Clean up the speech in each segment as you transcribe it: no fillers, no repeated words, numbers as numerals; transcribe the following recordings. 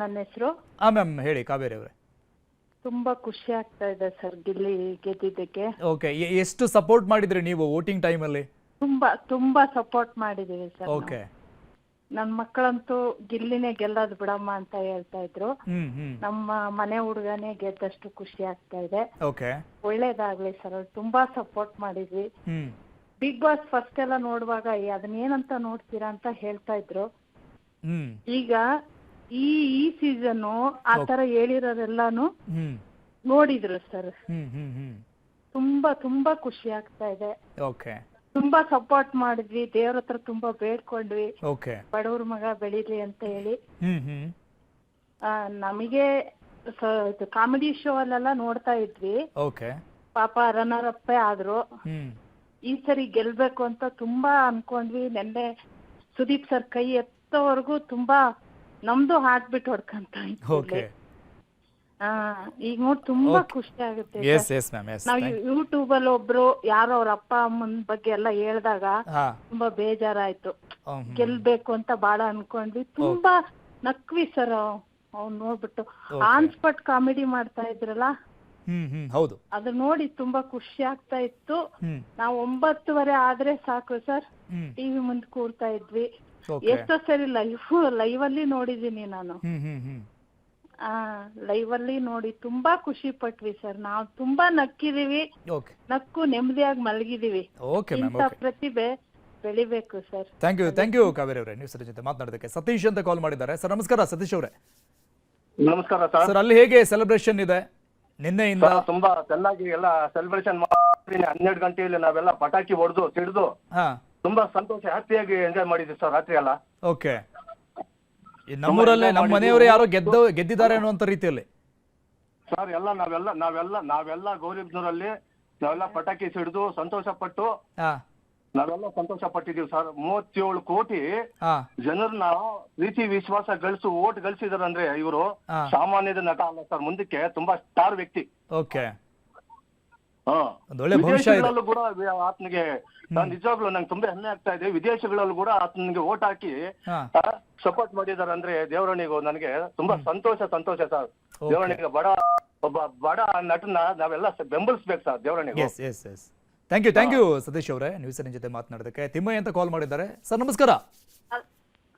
ನನ್ನ ಹೆಸರು. ಮ್ಯಾಮ್ ಹೇಳಿ ಕಾವೇರಿ ಅವರೇ. ತುಂಬಾ ಖುಷಿ ಆಗ್ತಾ ಇದೆ ಸರ್ ಗಿಲ್ಲಿ ಗೆದ್ದಿದ್ದಕ್ಕೆ. ಓಕೆ, ಎಷ್ಟು ಸಪೋರ್ಟ್ ಮಾಡಿದ್ರಿ ನೀವು ವೋಟಿಂಗ್ ಟೈಮಲ್ಲಿ? ತುಂಬಾ ಸಪೋರ್ಟ್ ಮಾಡಿದೀವಿ ಸರ್. ಓಕೆ, ನನ್ನ ಮಕ್ಕಳಂತೂ ಗಿಲ್ಲಿನೇ ಗೆಲ್ಲೋದು ಬಿಡಮ್ಮ ಅಂತ ಹೇಳ್ತಾ ಇದ್ರು. ನಮ್ಮ ಮನೆ ಹುಡುಗನೇ ಗೆದ್ದಷ್ಟು ಖುಷಿ ಆಗ್ತಾ ಇದೆ. ಓಕೆ, ಒಳ್ಳೇದಾಗ್ಲಿ ಸರ್. ತುಂಬಾ ಸಪೋರ್ಟ್ ಮಾಡಿದ್ವಿ. ಬಿಗ್ ಬಾಸ್ ಫಸ್ಟ್ ಎಲ್ಲ ನೋಡುವಾಗ ಅದನ್ನೇನಂತ ನೋಡ್ತೀರಾ ಅಂತ ಹೇಳ್ತಾ ಇದ್ರು. ಈಗ ಈ ಸೀಸನ್ ಆತರ ಹೇಳಿರೋರೆಲ್ಲಾನು ನೋಡಿದ್ರು ಸರ್. ತುಂಬಾ ಖುಷಿ ಆಗ್ತಾ ಇದೆ. ಓಕೆ, ತುಂಬಾ ಸಪೋರ್ಟ್ ಮಾಡಿದ್ವಿ. ದೇವ್ರ ಹತ್ರ ತುಂಬಾ ಬೇಡ್ಕೊಂಡ್ವಿ, ಓಕೆ, ಬಡವ್ರ ಮಗ ಬೆಳೀಲಿ ಅಂತ ಹೇಳಿ. ನಮಗೆ ಕಾಮಿಡಿ ಶೋ ಅಲ್ಲೆಲ್ಲ ನೋಡ್ತಾ ಇದ್ವಿ. ಓಕೆ, ಪಾಪ ರನ್ನರ್ ಅಪ್ ಆದ್ರು. ಈ ಸರಿ ಗೆಲ್ಬೇಕು ಅಂತ ತುಂಬಾ ಅನ್ಕೊಂಡ್ವಿ. ನೆನ್ನೆ ಸುದೀಪ್ ಸರ್ ಕೈ ಎತ್ತೋವರೆಗೂ ತುಂಬಾ ನಮ್ದು ಹಾರ್ಟ್ ಬಿಟ್ ಹೊಡ್ಕಂತ ಓಕೆ. ಈಗ ನೋಡಿ ತುಂಬಾ ಖುಷಿ ಆಗುತ್ತೆ. ನಾವ್ ಯೂಟ್ಯೂಬ್ ಅಲ್ಲಿ ಒಬ್ರು ಯಾರೋ ಅವ್ರ ಅಪ್ಪ ಅಮ್ಮನ ಬಗ್ಗೆ ಎಲ್ಲ ಹೇಳ್ದಾಗ ತುಂಬಾ ಬೇಜಾರಾಯ್ತು. ಗೆಲ್ಬೇಕು ಅಂತ ಬಾಳ ಅನ್ಕೊಂಡ್ವಿ. ತುಂಬಾ ನಕ್ವಿ ಸರ್. ಅವ್ನ್ ನೋಡ್ಬಿಟ್ಟು ಆನ್ ಸ್ಪಾಟ್ ಕಾಮಿಡಿ ಮಾಡ್ತಾ ಇದ್ರಲ್ಲ, ಹೌದು, ಅದು ನೋಡಿ ತುಂಬಾ ಖುಷಿ ಆಗ್ತಾ ಇತ್ತು. ನಾವು 9:30 ಆದ್ರೆ ಸಾಕು ಸರ್ ಟಿವಿ ಮುಂದೆ ಕೂರ್ತಾ ಇದ್ವಿ. ಎಷ್ಟೋ ಸರಿ ಲೈವ್ ಅಲ್ಲಿ ನೋಡಿದೀನಿ ನಾನು. ಲೈವ್ ಅಲ್ಲಿ ನೋಡಿ ತುಂಬಾ ಖುಷಿ ಪಟ್ವಿ ಸರ್. ನಾವು ತುಂಬಾ ನಕ್ಕಿದೀವಿ, ನಕ್ಕು ನೆಮ್ಮದಿಯಾಗಿ ಮಲಗಿದೀವಿ. ಇಂಥ ಪ್ರತಿಭೆ ಬೆಳಿಬೇಕು ಸರ್. ಥ್ಯಾಂಕ್ ಯು ಕಾವೇರಿ ಅವರೇ, ನ್ಯೂಸ್ ಜೊತೆ ಮಾತನಾಡೋದಕ್ಕೆ. ಸತೀಶ್ ಅಂತ ಕಾಲ್ ಮಾಡಿದ್ದಾರೆ. ಸರ್ ನಮಸ್ಕಾರ ಸತೀಶ್ ಅವರೇ. ನಮಸ್ಕಾರ ಸರ್, ಅಲ್ಲಿ ಹೇಗೆ ಸೆಲೆಬ್ರೇಷನ್ ಇದೆ ನಿನ್ನೆಯಿಂದ? ತುಂಬಾ ಚೆನ್ನಾಗಿ ಎಲ್ಲ ಸೆಲೆಬ್ರೇಷನ್ ಮಾಡಿ 12 ಗಂಟೆಯಲ್ಲಿ ನಾವೆಲ್ಲ ಪಟಾಕಿ ಹೊಡೆದು ಸಿಡಿದು ತುಂಬಾ ಸಂತೋಷ ಹ್ಯಾಪಿಯಾಗಿ ಎಂಜಾಯ್ ಮಾಡಿದ್ವಿ ಸರ್ ರಾತ್ರಿ ಎಲ್ಲ. ಓಕೆ, ನಮ್ಮೂರಲ್ಲೇ ನಮ್ಮ ಮನೆಯವರು ಯಾರೋ ಗೆದ್ದಿದ್ದಾರೆ ಅನ್ನುವಂತ ರೀತಿಯಲ್ಲಿ ಸರ್ ಎಲ್ಲ ನಾವೆಲ್ಲ ಗೌರಿಬ್ನೂರಲ್ಲಿ ನಾವೆಲ್ಲ ಪಟಾಕಿ ಸಿಡಿದು ಸಂತೋಷ ಪಟ್ಟು ನಾವೆಲ್ಲ ಸಂತೋಷ ಪಟ್ಟಿದೀವಿ ಸರ್. 37 ಕೋಟಿ ಜನರನ್ನ ಪ್ರೀತಿ ವಿಶ್ವಾಸ ಓಟ್ ಗಳಿಸಿದಾರಂದ್ರೆ ಇವರು ಸಾಮಾನ್ಯದ ನಟ ಅಲ್ಲ ಸರ್. ಮುಂದಕ್ಕೆ ತುಂಬಾ ಸ್ಟಾರ್ ವ್ಯಕ್ತಿ. ಓಕೆ, ವಿದೇಶಗಳಲ್ಲೂ ಕೂಡ ಆತನಿಗೆ ನಿಜವಾಗ್ಲೂ ನಂಗೆ ತುಂಬಾ ಹೆಮ್ಮೆ ಆಗ್ತಾ ಇದೆ. ವಿದೇಶಗಳಲ್ಲೂ ಕೂಡ ಆತನಿಗೆ ಓಟ್ ಹಾಕಿ ಸಪೋರ್ಟ್ ಮಾಡಿದಾರೆ ಅಂದ್ರೆ ದೇವರಣಿಗೂ ನನಗೆ ತುಂಬಾ ಸಂತೋಷ ಸರ್. ದೇವರಣಿಗೆ ಒಬ್ಬ ಬಡ ನಟನ ನಾವೆಲ್ಲ ಬೆಂಬಲಿಸ್ಬೇಕು ಸರ್ ದೇವರಣಿಗೆ. ಥ್ಯಾಂಕ್ ಯು ಸತೀಶ್ ಅವರೇ, ನ್ಯೂಸ್ ಜೊತೆ ಮಾತನಾಡೋದಕ್ಕೆ. ತಿಮ್ಮಯ್ಯ ಅಂತ ಕಾಲ್ ಮಾಡಿದ್ದಾರೆ. ಸರ್ ನಮಸ್ಕಾರ.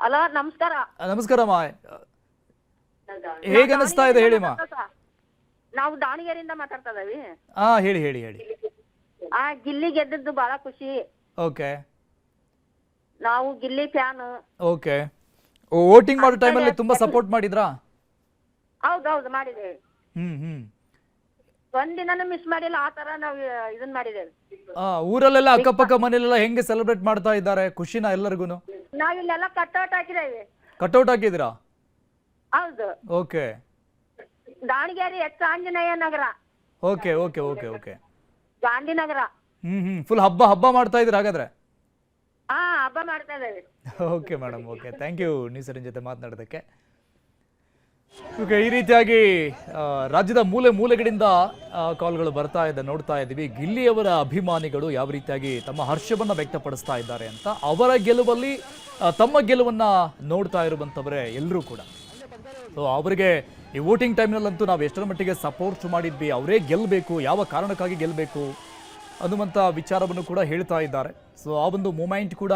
ಹಲೋ, ನಮಸ್ಕಾರ. ನಮಸ್ಕಾರಮ್ಮ, ಹೇಗೆ ಅನಿಸ್ತಾ ಇದೆ ಹೇಳಿಮ್ಮ? ನಾವು ದಾವಣಗೆರೆಯಿಂದ ಮಾತಾಡ್ತಾ ಇದೀವಿ. ಹೇಳಿ. ಗಿಲ್ಲಿ ಗೆದ್ದದ್ದು ಬಹಳ ಖುಷಿ. ಓಕೆ, ನಾವು ಗಿಲ್ಲಿ ಫ್ಯಾನ್. ಓಕೆ, ವೋಟಿಂಗ್ ಮಾಡೋ ಟೈಮಲ್ಲಿ ತುಂಬಾ ಸಪೋರ್ಟ್ ಮಾಡಿದ್ರಾ? ಹೌದು ಮಾಡಿದ್ದೇವೆ. ಒಂದಿನೂ ಮಿಸ್ ಮಾಡಿಲ್ಲ. ಆ ತರ ನಾವು ಇದನ್ ಮಾಡಿದ್ದೇವೆ. ಊರಲ್ಲೆಲ್ಲ ಅಕ್ಕಪಕ್ಕ ಮನೆಯಲ್ಲೆಲ್ಲ ಹೆಂಗೆ ಸೆಲೆಬ್ರೇಟ್ ಮಾಡ್ತಾ ಇದ್ದಾರೆ? ಖುಷಿನಾ ಎಲ್ಲರಿಗೂ? ನಾವಿಲ್ಲೆಲ್ಲ ಕಟ್ಔಟ್ ಹಾಕಿದ್ದೇವೆ. ಕಟ್ಔಟ್ ಹಾಕಿದ್ರಾ? ಹೌದು. Okay, Davanagere H Anjaneya Nagar. Okay, Gandhinagar. Full ಹಬ್ಬ ಮಾಡ್ತಾ ಇದ್ರ ಹಾಗಾದ್ರೆ? ಹಬ್ಬ ಮಾಡ್ತಾ ಇದ್ದೇವೆ. Okay madam, okay, thank you news ಜೊತೆ ಮಾತನಾಡೋದಕ್ಕೆ. ಓಕೆ, ಈ ರೀತಿಯಾಗಿ ರಾಜ್ಯದ ಮೂಲೆಗಳಿಂದ ಕಾಲ್ಗಳು ಬರ್ತಾ ಇದೆ, ನೋಡ್ತಾ ಇದ್ದೀವಿ. ಗಿಲ್ಲಿಯವರ ಅಭಿಮಾನಿಗಳು ಯಾವ ರೀತಿಯಾಗಿ ತಮ್ಮ ಹರ್ಷವನ್ನ ವ್ಯಕ್ತಪಡಿಸ್ತಾ ಇದ್ದಾರೆ ಅಂತ. ಅವರ ಗೆಲುವಲ್ಲಿ ತಮ್ಮ ಗೆಲುವನ್ನ ನೋಡ್ತಾ ಇರುವಂತವರೇ ಎಲ್ಲರೂ ಕೂಡ. ಸೊ ಅವರಿಗೆ ಈ ವೋಟಿಂಗ್ ಟೈಮ್ನಲ್ಲಂತೂ ನಾವು ಎಷ್ಟರ ಮಟ್ಟಿಗೆ ಸಪೋರ್ಟ್ ಮಾಡಿದ್ವಿ, ಅವರೇ ಗೆಲ್ಲಬೇಕು, ಯಾವ ಕಾರಣಕ್ಕಾಗಿ ಗೆಲ್ಲಬೇಕು ಅನ್ನುವಂಥ ವಿಚಾರವನ್ನು ಕೂಡ ಹೇಳ್ತಾ ಇದ್ದಾರೆ. ಸೊ ಆ ಒಂದು ಮೂಮೆಂಟ್ ಕೂಡ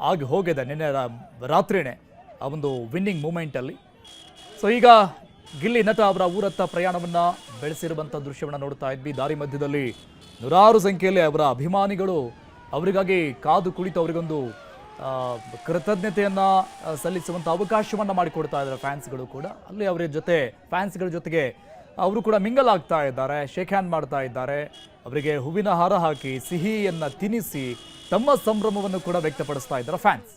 ಆಗಿ ಹೋಗಿದೆ ನಿನ್ನೆ ರಾತ್ರಿನೇ, ಆ ಒಂದು ವಿನ್ನಿಂಗ್ ಮೂಮೆಂಟಲ್ಲಿ. ಸೊ ಈಗ ಗಿಲ್ಲಿ ನಟ ಅವರ ಊರತ್ತ ಪ್ರಯಾಣವನ್ನು ಬೆಳೆಸಿರುವಂಥ ದೃಶ್ಯವನ್ನು ನೋಡ್ತಾ ಇದ್ವಿ. ದಾರಿ ಮಧ್ಯದಲ್ಲಿ ನೂರಾರು ಸಂಖ್ಯೆಯಲ್ಲಿ ಅವರ ಅಭಿಮಾನಿಗಳು ಅವರಿಗಾಗಿ ಕಾದು ಕುಳಿತು ಅವರಿಗೊಂದು ಕೃತಜ್ಞತೆಯನ್ನ ಸಲ್ಲಿಸುವಂಥ ಅವಕಾಶವನ್ನ ಮಾಡಿಕೊಡ್ತಾ ಇದ್ದಾರೆ ಫ್ಯಾನ್ಸ್ಗಳು ಕೂಡ. ಅಲ್ಲಿ ಅವರ ಜೊತೆ ಫ್ಯಾನ್ಸ್ಗಳ ಜೊತೆಗೆ ಅವರು ಕೂಡ ಮಿಂಗಲ್ ಆಗ್ತಾ ಇದ್ದಾರೆ, ಶೇಕ್ ಹ್ಯಾಂಡ್ ಮಾಡ್ತಾ ಇದ್ದಾರೆ. ಅವರಿಗೆ ಹೂವಿನ ಹಾರ ಹಾಕಿ ಸಿಹಿಯನ್ನ ತಿನ್ನಿಸಿ ತಮ್ಮ ಸಂಭ್ರಮವನ್ನು ಕೂಡ ವ್ಯಕ್ತಪಡಿಸ್ತಾ ಇದ್ದಾರೆ ಫ್ಯಾನ್ಸ್.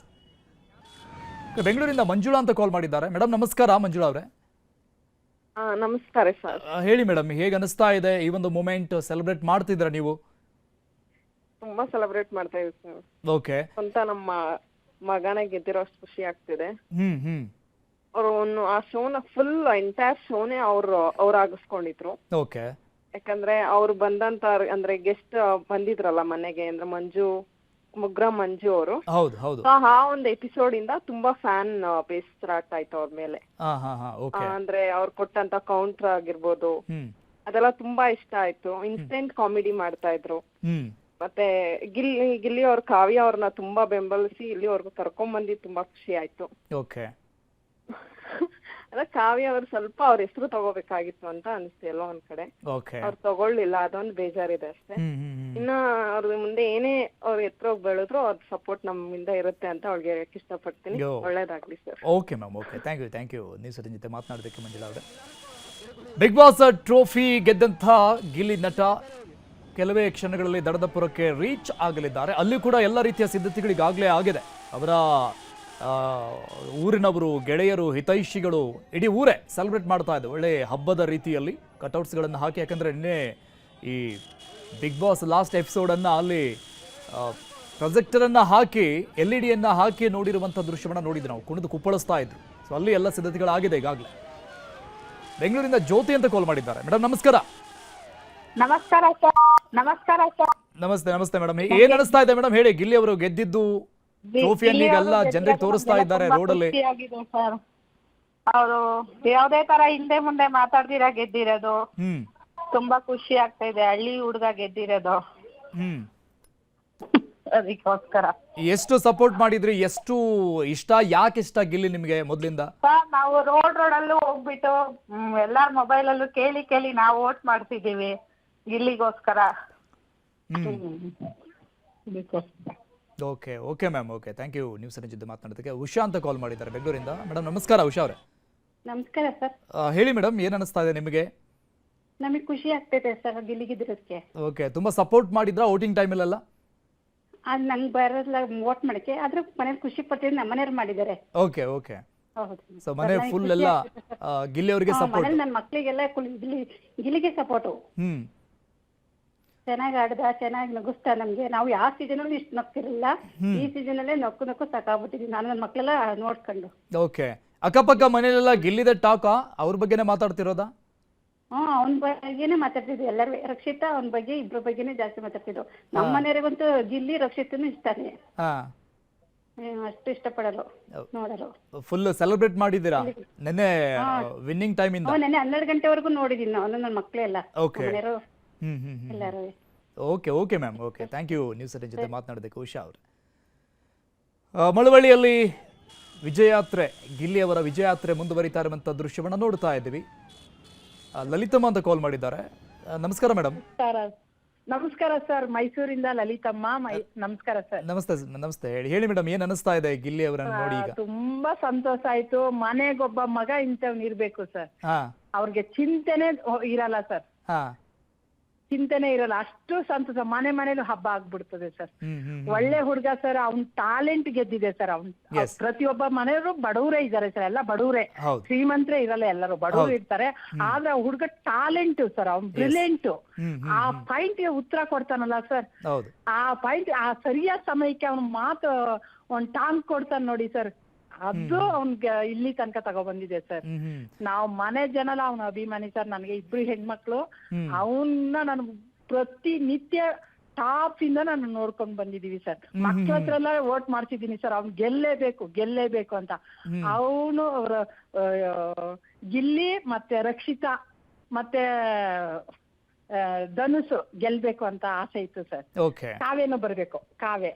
ಬೆಂಗಳೂರಿಂದ ಮಂಜುಳಾ ಅಂತ ಕಾಲ್ ಮಾಡಿದ್ದಾರೆ. ಮೇಡಮ್ ನಮಸ್ಕಾರ ಮಂಜುಳಾ ಅವರೇ. ನಮಸ್ಕಾರ ಸರ್. ಹೇಳಿ ಮೇಡಮ್, ಹೇಗೆ ಅನಿಸ್ತಾ ಇದೆ ಈ ಒಂದು ಮೂಮೆಂಟ್? ಸೆಲೆಬ್ರೇಟ್ ಮಾಡ್ತಿದ್ರ ನೀವು? ತುಂಬಾ ಸೆಲೆಬ್ರೇಟ್ ಮಾಡ್ತಾ ಇದೀವಿ ಸರ್. ಓಕೆ, ಅಂತ ನಮ್ಮ ಮಗನ ಗೆದ್ದಿರೋ ಅಷ್ಟು ಖುಷಿ ಆಗ್ತಿದೆ. ಅವರು ಆ ಶೋನ ಫುಲ್ ಎಂಟೈರ್ ಶೋನೇ ಅವ್ರು ಆಗಿಸ್ಕೊಂಡಿದ್ರು. ಓಕೆ, ಯಾಕಂದ್ರೆ ಅವ್ರು ಬಂದಂತ ಅಂದ್ರೆ ಗೆಸ್ಟ್ ಬಂದಿದ್ರಲ್ಲ ಮನೆಗೆ, ಅಂದ್ರೆ ಮಂಜು ಮುಗ್ರ ಮಂಜು ಅವರು. ಹೌದು ಹೌದು. ಆ ಒಂದು ಎಪಿಸೋಡ್ ಇಂದ ತುಂಬಾ ಫ್ಯಾನ್ ಬೇಸ್ ಸ್ಟಾರ್ಟ್ ಆಯ್ತು ಅವ್ರ ಮೇಲೆ. ಅಂದ್ರೆ ಅವ್ರು ಕೊಟ್ಟಂತ ಕೌಂಟರ್ ಆಗಿರ್ಬೋದು ಅದೆಲ್ಲ ತುಂಬಾ ಇಷ್ಟ ಆಯ್ತು. ಇನ್ಸ್ಟೆಂಟ್ ಕಾಮಿಡಿ ಮಾಡ್ತಾ ಇದ್ರು. ಮತ್ತೆ ಗಿಲ್ಲಿ ಅವ್ರ ಕಾವ್ಯ ಅವ್ರನ್ನ ತುಂಬಾ ಬೆಂಬಲಿಸಿ ಇಲ್ಲಿವರೆಗೂ ಕರ್ಕೊಂಡ್ ಬಂದಿದ್ದು ತುಂಬಾ ಖುಷಿ ಆಯ್ತು. ಅದ ಕಾವ್ಯ ಅವ್ರು ಸ್ವಲ್ಪ ಅವ್ರ ಹೆಸರು ತಗೋಬೇಕಾಗಿತ್ತು ಅಂತ ಅನಿಸ್ತು ಎಲ್ಲೋ ಒಂದ್ ಕಡೆ. ಅವ್ರು ತಗೊಳ್ಳಿಲ್ಲ, ಅದೊಂದು ಬೇಜಾರಿದೆ ಅಷ್ಟೇ. ಇನ್ನ ಅವ್ರ ಮುಂದೆ ಏನೇ ಅವ್ರ ಎತ್ತರೋಗಿ ಬೆಳೆದ್ರು ಅದ್ ಸಪೋರ್ಟ್ ನಮ್ಮಿಂದ ಇರುತ್ತೆ ಅಂತ ಅವ್ರಿಗೆ ಹೇಳಕ್ ಇಷ್ಟಪಡ್ತೀನಿ. ಒಳ್ಳೇದಾಗ್ಲಿ sir. Okay ma'am, okay, thank you ನೀವು ಸರ್ ಜೊತೆ ಮಾತನಾಡೋದಕ್ಕೆ ಮಂಜುಳಾ ಅವರೇ. ಬಿಗ್ ಬಾಸ್ ಟ್ರೋಫಿ ಗೆದ್ದಂಥ ಗಿಲ್ಲಿ ನಟ ಕೆಲವೇ ಕ್ಷಣಗಳಲ್ಲಿ ದಡದಪುರಕ್ಕೆ ರೀಚ್ ಆಗಲಿದ್ದಾರೆ. ಅಲ್ಲಿ ಕೂಡ ಎಲ್ಲ ರೀತಿಯ ಸಿದ್ಧತೆಗಳಿಗಾಗಲೇ ಆಗಿದೆ. ಅವರ ಊರಿನವರು, ಗೆಳೆಯರು, ಹಿತೈಷಿಗಳು, ಇಡೀ ಊರೇ ಸೆಲೆಬ್ರೇಟ್ ಮಾಡ್ತಾ ಇದ್ದು ಒಳ್ಳೆ ಹಬ್ಬದ ರೀತಿಯಲ್ಲಿ ಕಟೌಟ್ಸ್ಗಳನ್ನು ಹಾಕಿ. ಯಾಕಂದರೆ ನಿನ್ನೆ ಈ ಬಿಗ್ ಬಾಸ್ ಲಾಸ್ಟ್ ಎಪಿಸೋಡನ್ನು ಅಲ್ಲಿ ಪ್ರೊಜೆಕ್ಟರನ್ನು ಹಾಕಿ LED ಹಾಕಿ ನೋಡಿರುವಂಥ ದೃಶ್ಯವನ್ನು ನೋಡಿದ್ವಿ ನಾವು. ಕುಣಿದು ಕುಪ್ಪಳಿಸ್ತಾ ಇದ್ರು. ಸೊ ಅಲ್ಲಿ ಎಲ್ಲ ಸಿದ್ಧತೆಗಳಾಗಿದೆ ಈಗಾಗಲೇ. ಬೆಂಗಳೂರಿಂದ ಜ್ಯೋತಿ ಅಂತ ಕಾಲ್ ಮಾಡಿದ್ದಾರೆ. ಮೇಡಮ್ ನಮಸ್ಕಾರ. ನಮಸ್ಕಾರ ಸರ್. ನಮಸ್ಕಾರ ಸರ್. ನಮಸ್ತೆ ಮೇಡಮ್. ಏನ್ ಅನಿಸ್ತಾ ಇದೆ ಮೇಡಮ್ ಹೇಳಿ? ಗಿಲ್ಲಿ ಅವರು ಗೆದ್ದಿದ್ದು ಟ್ರೋಫಿಯನ್ನು ಈಗೆಲ್ಲ ಜನರಿಗೆ ತೋರಿಸ್ತಾ ಇದ್ದಾರೆ ರೋಡಲ್ಲಿ. ಸರ್ ಅವರು ಯಾವುದೇ ತರ ಹಿಂದೆ ಮುಂದೆ ಮಾತಾಡ್ದಿರ ಗೆದ್ದಿರೋದು ತುಂಬಾ ಖುಷಿ ಆಗ್ತಾ ಇದೆ. ಹಳ್ಳಿ ಹುಡುಗ ಗೆದ್ದಿರೋದು ಅದಕ್ಕೋಸ್ಕರ. ಎಷ್ಟು ಸಪೋರ್ಟ್ ಮಾಡಿದ್ರಿ? ಎಷ್ಟು ಇಷ್ಟ? ಯಾಕೆ ಇಷ್ಟ ಗಿಲ್ಲಿ ನಿಮ್ಗೆ ಮೊದ್ಲಿಂದ? ಸರ್ ನಾವು ರೋಡಲ್ಲೂ ಹೋಗ್ಬಿಟ್ಟು ಎಲ್ಲಾರ ಮೊಬೈಲಲ್ಲೂ ಕೇಳಿ ನಾವು ವೋಟ್ ಮಾಡ್ತಿದೀವಿ ಗಿಲ್ಲಿಗೋಸ್ಕರ. Okay ma'am, okay, thank you news ಜೊತೆ ಮಾತನಾಡೋದಕ್ಕೆ. ಉಷಾ ಅಂತ ಕಾಲ್ ಮಾಡಿದ್ದಾರೆ ಬೆಂಗಳೂರಿಂದ. ಮೇಡಮ್ ನಮಸ್ಕಾರ ಉಷಾ ಅವರೇ. ನಮಸ್ಕಾರ ಸರ್. ಹೇಳಿ ಮೇಡಮ್, ಏನ್ ಅನಿಸ್ತಾ ಇದೆ ನಿಮಗೆ? ನಮಗೆ ಖುಷಿ ಆಗ್ತೈತೆ ಸರ್ ಗಿಲ್ಲಿಗಿದ್ರಕ್ಕೆ. ಓಕೆ, ತುಂಬಾ ಸಪೋರ್ಟ್ ಮಾಡಿದ್ರಾ ವೋಟಿಂಗ್ ಟೈಮಲ್ಲೆಲ್ಲ? ಅದು ನಂಗೆ ಬರಲ್ಲ ವೋಟ್ ಮಾಡಕ್ಕೆ, ಆದ್ರೆ ಮನೇಲಿ ಖುಷಿ ಪಡ್ತಿದ್ದು ನಮ್ಮ ಮನೆಯವ್ರು ಮಾಡಿದ್ದಾರೆ. ಓಕೆ. ಸೊ ಮನೆ ಫುಲ್ ಎಲ್ಲ ಗಿಲ್ಲಿ ಅವರಿಗೆ ಸಪೋರ್ಟ್? ನನ್ನ ಮಕ್ಕಳಿಗೆಲ್ಲ ಗಿಲ್ಲಿಗೆ ಸಪೋರ್ಟು. ಚೆನ್ನಾಗಿ ಆಡ್ದ, ಚೆನ್ನಾಗಿ ನಗಿಸ್ತಾ. ನಮ್ಗೆ ನಾವು ಯಾವ ಸೀಸನ್ ಅಲ್ಲಿ ಇಷ್ಟು ನಗ್ತಿರಲಿಲ್ಲ, ಈ ಸೀಸನ್ ಅಲ್ಲೇ ನಕ್ಕು ಸಾಕಾಗ್ಬಿಟ್ಟಿದ್ವಿ ನಾನು ನನ್ನ ಮಕ್ಕಳೆಲ್ಲ ನೋಡ್ಕೊಂಡು. ಓಕೆ, ಅಕ್ಕಪಕ್ಕ ಮನೆಯಲ್ಲೆಲ್ಲ ಗಿಲ್ಲಿದ ಟಾಕ ಅವ್ರ ಬಗ್ಗೆನೇ ಮಾತಾಡ್ತಿರೋದಾ? ಅವನ ಬಗ್ಗೆನೇ ಮಾತಾಡ್ತಿದ್ವಿ ಎಲ್ಲರೂ. ರಕ್ಷಿತಾ ಅವನ ಬಗ್ಗೆ, ಇಬ್ರ ಬಗ್ಗೆನೇ ಜಾಸ್ತಿ ಮಾತಾಡ್ತಿದ್ವು. ನಮ್ಮ ಮನೆಯವರಿಗಂತೂ ಗಿಲ್ಲಿ ರಕ್ಷಿತನು ಇಷ್ಟಾನೆ, ಅಷ್ಟು ಇಷ್ಟಪಡಲು ನೋಡಲು. ಫುಲ್ ಸೆಲೆಬ್ರೇಟ್ ಮಾಡಿದ್ದೀರಾ ನೆನ್ನೆ ವಿನ್ನಿಂಗ್ ಟೈಮ್ ಇಂದ? ನೆನ್ನೆ 12 ಗಂಟೆವರೆಗೂ ನೋಡಿದೀನಿ ನಾನು, ನನ್ನ ಮಕ್ಕಳೆಲ್ಲ ಮನೆಯವರು ಎಲ್ಲರೂ. Okay ma'am, okay, thank you news ಜೊತೆ ಮಾತನಾಡೋದಕ್ಕೆ ಉಷಾ ಅವರು. ಮಳವಳ್ಳಿಯಲ್ಲಿ ವಿಜಯಯಾತ್ರೆ, ಗಿಲ್ಲಿ ಅವರ ವಿಜಯಯಾತ್ರೆ ಮುಂದುವರಿತಾ ಇರುವಂಥ ದೃಶ್ಯವನ್ನು ನೋಡ್ತಾ ಇದ್ದೀವಿ. ಲಲಿತಮ್ಮ ಅಂತ ಕಾಲ್ ಮಾಡಿದ್ದಾರೆ. ನಮಸ್ಕಾರ ಮೇಡಮ್. ನಮಸ್ಕಾರ ಸರ್, ಮೈಸೂರಿಂದ ಲಲಿತಮ್ಮ. ನಮಸ್ಕಾರ ಸರ್. ನಮಸ್ತೆ. ಹೇಳಿ ಮೇಡಮ್, ಏನ್ ಅನಿಸ್ತಾ ಇದೆ ಗಿಲ್ಲಿ ಅವರನ್ನು ನೋಡಿ ಈಗ? ತುಂಬಾ ಸಂತೋಷ ಆಯ್ತು. ಮನೆಗೊಬ್ಬ ಮಗ ಇಂಥವ್ನು ಇರ್ಬೇಕು ಸರ್. ಅವ್ರಿಗೆ ಚಿಂತೆನೆ ಇರಲ್ಲ ಸರ್, ಚಿಂತೆನೆ ಇರಲ್ಲ. ಅಷ್ಟು ಸಂತೋಷ. ಮನೇಲೂ ಹಬ್ಬ ಆಗ್ಬಿಡ್ತದೆ ಸರ್. ಒಳ್ಳೆ ಹುಡುಗ ಸರ್. ಅವ್ನ್ ಟ್ಯಾಲೆಂಟ್ ಗೆದ್ದಿದೆ ಸರ್. ಅವ್ನ್ ಪ್ರತಿಯೊಬ್ಬ ಮನೆಯವರು ಬಡವರೇ ಇದ್ದಾರೆ ಸರ್, ಎಲ್ಲ ಬಡವರೇ, ಶ್ರೀಮಂತರೇ ಇರಲ್ಲ, ಎಲ್ಲರೂ ಬಡವರು ಇರ್ತಾರೆ. ಆದ್ರೆ ಹುಡುಗ ಟ್ಯಾಲೆಂಟ್ ಸರ್, ಅವ್ನ್ ಬ್ರಿಲಿಯಂಟ್. ಆ ಪಾಯಿಂಟ್ ಗೆ ಉತ್ತರ ಕೊಡ್ತಾನಲ್ಲ ಸರ್, ಆ ಪಾಯಿಂಟ್ ಆ ಸರಿಯಾದ ಸಮಯಕ್ಕೆ ಅವ್ನ ಮಾತು ಒಂದ್ ಟಾಂಗ್ ಕೊಡ್ತಾನ ನೋಡಿ ಸರ್, ಅದು ಅವ್ನ್ಗೆ ಇಲ್ಲಿ ತನಕ ತಗೊಬಂದಿದೆ ಸರ್. ನಾವ್ ಮನೆ ಜನ ಅವ್ನ ಅಭಿಮಾನಿ ಸರ್. ನನಗೆ 2 ಹೆಣ್ಮಕ್ಳು. ಅವನ್ನ ನಾನು ಪ್ರತಿನಿತ್ಯ ಟಾಪ್ ಇಂದ ನಾನು ನೋಡ್ಕೊಂಡ್ ಬಂದಿದೀವಿ ಸರ್. ಮಕ್ಳ ಹತ್ರ ಎಲ್ಲ ವೋಟ್ ಮಾಡ್ತಿದ್ದೀನಿ ಸರ್, ಅವ್ನ್ ಗೆಲ್ಲೇಬೇಕು ಅಂತ. ಅವನು ಅವ್ರ ಗಿಲ್ಲಿ ಮತ್ತೆ ರಕ್ಷಿತಾ ಮತ್ತೆ ಧನುಷ್ ಗೆಲ್ಬೇಕು ಅಂತ ಆಸೆ ಇತ್ತು ಸರ್. ಕಾವ್ಯನೂ ಬರ್ಬೇಕು, ಕಾವ್ಯ.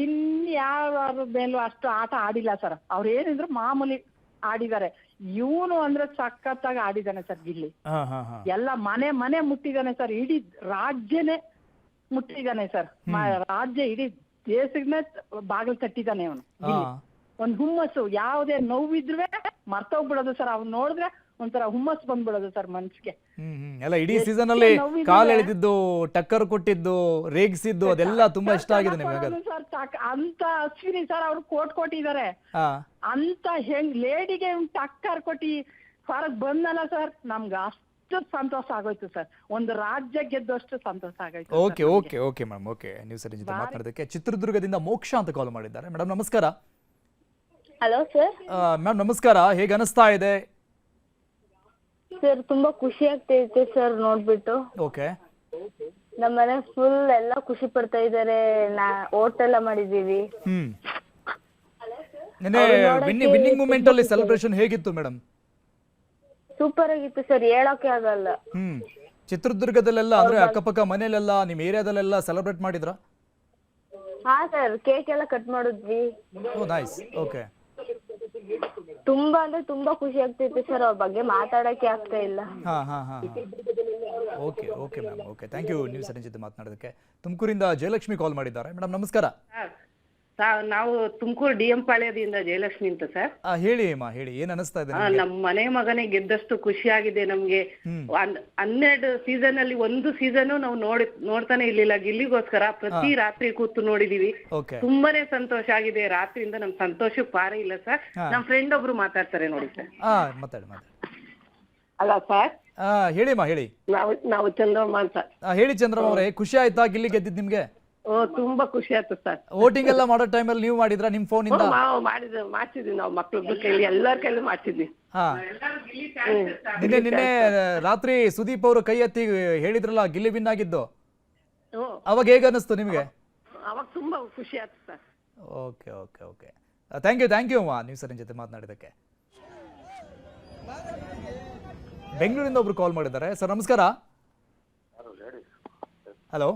ಇನ್ಯಾರ ಮೇಲೂ ಅಷ್ಟು ಆಟ ಆಡಿಲ್ಲ ಸರ್. ಅವ್ರು ಏನಿದ್ರು ಮಾಮೂಲಿ ಆಡಿದ್ದಾರೆ. ಇವನು ಅಂದ್ರೆ ಸಖತ್ತಾಗಿ ಆಡಿದಾನೆ ಸರ್ ಗಿಲ್ಲಿ. ಎಲ್ಲ ಮನೆ ಮುಟ್ಟಿದಾನೆ ಸರ್. ಇಡೀ ರಾಜ್ಯನೇ ಮುಟ್ಟಿದಾನೆ ಸರ್. ರಾಜ್ಯ ಇಡೀ ದೇಶನೇ ಬಾಗಿಲು ತಟ್ಟಿದಾನೆ ಅವನು. ಒಂದ್ ಹುಮ್ಮಸ್ಸು, ಯಾವುದೇ ನೋವಿದ್ರುವೆ ಮರ್ತೋಗ್ಬಿಡೋದು ಸರ್. ಅವ್ನು ನೋಡಿದ್ರೆ ಒಂಥರ ಹುಮ್ಮಸ್ ಬಂದ್ಬಿಡೋದು ಸರ್ ಮನ್ಸಿಗೆ. ಎಲ್ಲ ಇಡೀ ಸೀಸನ್ ಅಲ್ಲಿ ಕಾಲ್ ಎಳೆದಿದ್ದು, ಟಕ್ಕರ್ ಕೊಟ್ಟಿದ್ದು, ರೇಗಿಸಿದ್ದು ಅದೆಲ್ಲ ತುಂಬಾ ಇಷ್ಟ ಆಗಿದೆ ನಿಮಗೆ ಸರ್. ಅಂತ ಅಶ್ವಿನಿ ಸರ್ ಅವ್ರು ಕೊಟ್ಟಿದ್ದಾರೆ. ಅಂತ ಲೇಡಿಗೆ ಟಕ್ಕರ್ ಕೊಟ್ಟಿ ಹೊರಗ್ ಬಂದಲ್ಲ ಸರ್, ನಮ್ಗೆ ಅಷ್ಟು ಸಂತೋಷ ಆಗೋಯ್ತು ಸರ್. ಒಂದು ರಾಜ್ಯ ಗೆದ್ದಷ್ಟು ಸಂತೋಷ ಆಗೋಯ್ತು. Okay ma'am, okay. ನ್ಯೂಸ್ ಜೊತೆ ಮಾತನಾಡೋದಕ್ಕೆ ಚಿತ್ರದುರ್ಗದಿಂದ ಮೋಕ್ಷ ಅಂತ ಕಾಲ್ ಮಾಡಿದ್ದಾರೆ. ಮೇಡಮ್ ನಮಸ್ಕಾರ. Hello sir. ಮ್ಯಾಮ್ ನಮಸ್ಕಾರ. ಹೇಗೆ ಅನಿಸ್ತಾ ಇದೆ ಸರ್? ತುಂಬಾ ಖುಷಿ ಆಗ್ತೈತೆ ಸರ್ ನೋಡ್ಬಿಟ್ಟು. ಓಕೆ. ನಮ್ಮ ಮನೆ ಫುಲ್ ಎಲ್ಲ ಖುಷಿ ಪಡ್ತಾ ಇದಾರೆ. ಓಟ್ ಎಲ್ಲ ಮಾಡಿದೀವಿ. ನಿನ್ನೆ ವಿನ್ನಿಂಗ್ ಮೂಮೆಂಟ್ ಅಲ್ಲಿ ಸೆಲೆಬ್ರೇಷನ್ ಹೇಗಿತ್ತು ಮೇಡಮ್? ಸೂಪರ್ ಆಗಿತ್ತು ಸರ್, ಹೇಳೋಕೆ ಆಗಲ್ಲ. ಚಿತ್ರದುರ್ಗದಲ್ಲೆಲ್ಲ ಅಂದ್ರೆ ಅಕ್ಕಪಕ್ಕ ಮನೆಯಲ್ಲೆಲ್ಲ ನಿಮ್ ಏರಿಯಾದಲ್ಲೆಲ್ಲ ಸೆಲೆಬ್ರೇಟ್ ಮಾಡಿದ್ರ? ಹಾ ಸರ್, ಕೇಕ್ ಎಲ್ಲ ಕಟ್ ಮಾಡಿದ್ವಿ. ಓ ನೈಸ್. ಓಕೆ. ತುಂಬಾ ಅಂದ್ರೆ ತುಂಬಾ ಖುಷಿ ಆಗ್ತಿತ್ತು ಸರ್, ಅವ್ರ ಬಗ್ಗೆ ಮಾತಾಡಕ್ಕೆ ಆಗ್ತಾ ಇಲ್ಲ. Okay okay ma'am, okay, thank you news eighteen ಜೊತೆ ಮಾತನಾಡೋದಕ್ಕೆ. ತುಮಕೂರಿಂದ ಜಯಲಕ್ಷ್ಮಿ ಕಾಲ್ ಮಾಡಿದ್ದಾರೆ. ಮೇಡಮ್ ನಮಸ್ಕಾರ. ನಾವು ತುಮಕೂರು ಡಿ.ಎಂ. ಪಾಳ್ಯದಿಂದ ಜಯಲಕ್ಷ್ಮಿ ಅಂತ ಸರ್. ಹೇಳಿ ಅಮ್ಮ, ಹೇಳಿ, ಏನ್ ಅನಿಸ್ತಾ ಇದೆ? ನಮ್ಮ ಮನೆ ಮಗನೇ ಗೆದ್ದಷ್ಟು ಖುಷಿ ಆಗಿದೆ ನಮ್ಗೆ. 12 ಸೀಸನ್ ಅಲ್ಲಿ ಒಂದು ಸೀಸನ್ ನಾವು ನೋಡ್ತಾನೆ ಇರ್ಲಿಲ್ಲ. ಗಿಲ್ಲಿಗೋಸ್ಕರ ಪ್ರತಿ ರಾತ್ರಿ ಕೂತು ನೋಡಿದೀವಿ. ತುಂಬಾನೇ ಸಂತೋಷ ಆಗಿದೆ. ರಾತ್ರಿಯಿಂದ ನಮ್ ಸಂತೋಷಕ್ಕೆ ಪಾರ ಇಲ್ಲ ಸರ್. ನಮ್ ಫ್ರೆಂಡ್ ಒಬ್ರು ಮಾತಾಡ್ತಾರೆ ನೋಡಿ ಸರ್. ಮಾತಾಡಿ. ಅಲ್ಲ ಸರ್, ಹೇಳಿಮ್ಮ, ಹೇಳಿ. ನಾವು ಚಂದ್ರಮ್ಮ ಅಂತ. ಹೇಳಿ ಚಂದ್ರಮ್ಮ ಅವರೇ, ಖುಷಿ ಆಯ್ತಾ ಗಿಲ್ಲಿ ಗೆದ್ದಿದ್ ನಿಮ್ಗೆ? ತುಂಬಾ ಖುಷಿ ಆಯ್ತು ಸರ್. ವೋಟಿಂಗ್ ಎಲ್ಲ ಮಾಡೋ ಟೈಮಲ್ಲಿ ನೀವು ಮಾಡಿದ್ರಾ ನಿಮ್ ಫೋನ್ ಇಂದ? ಮಾಡ್ತಿದ್ವಿ ನಾವು, ಮಕ್ಳ ಕೈಲಿ ಎಲ್ಲರ ಕೈಲಿ ಮಾಡ್ತಿದ್ವಿ. ನಿನ್ನೆ ರಾತ್ರಿ ಸುದೀಪ್ ಅವರು ಕೈ ಎತ್ತಿ ಹೇಳಿದ್ರಲ್ಲ ಗಿಲ್ಲಿ ವಿನ್ ಆಗಿದ್ದು, ಅವಾಗ ಹೇಗ ಅನಿಸ್ತು ನಿಮ್ಗೆ? ಅವಾಗ ತುಂಬಾ ಖುಷಿ ಆಯ್ತು sir. Okay okay okay, thank you ಅಮ್ಮ ನ್ಯೂಸ್ ಏಟೀನ್ ಜೊತೆ ಮಾತನಾಡಿದಕ್ಕೆ. ಬೆಂಗಳೂರಿಂದ ಒಬ್ರು ಕಾಲ್ ಮಾಡಿದ್ದಾರೆ. ಸರ್ ನಮಸ್ಕಾರ. ಹಲೋ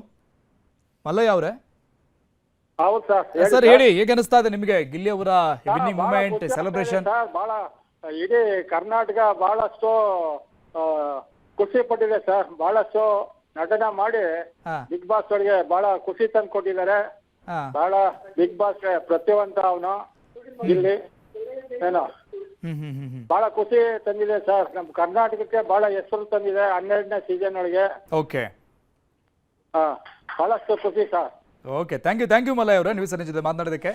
ಮಲ್ಲಯ್ಯ ಅವರೇ. ಸರ್ ಹೇಳಿ, ಹೇಗೆ ಅನಿಸ್ತಾ ಇದೆ ನಿಮಗೆ ಗಿಲ್ಲಿ ಅವರ ವಿನ್ನಿಂಗ್ ಮೂಮೆಂಟ್ ಸೆಲೆಬ್ರೇಷನ್? ಬಹಳ ಇಡೀ ಕರ್ನಾಟಕ ಬಹಳಷ್ಟು ಖುಷಿ ಪಟ್ಟಿದೆ ಸರ್. ಬಹಳಷ್ಟು ನಟನ ಮಾಡಿ ಬಿಗ್ ಬಾಸ್ ಅವರಿಗೆ ಬಹಳ ಖುಷಿ ತಂದು ಕೊಟ್ಟಿದ್ದಾರೆ. ಬಹಳ ಬಿಗ್ ಬಾಸ್ ಪ್ರತಿವಂತ ಅವನು ಗಿಲ್ಲಿ ಏನೋ ಬಹಳ ಖುಷಿ ತಂದಿದೆ ಸರ್. ನಮ್ ಕರ್ನಾಟಕಕ್ಕೆ ಬಹಳ ಹೆಸರು ತಂದಿದೆ 12ನೇ ಸೀಸನ್ ಒಳಗೆ. ಓಕೆ, ಬಹಳಷ್ಟು ಖುಷಿ sir. Okay, thank you Mallayya ಅವರೇ ನ್ಯೂಸ್ ಏಟೀನ್ ಜೊತೆ ಮಾತನಾಡೋದಕ್ಕೆ.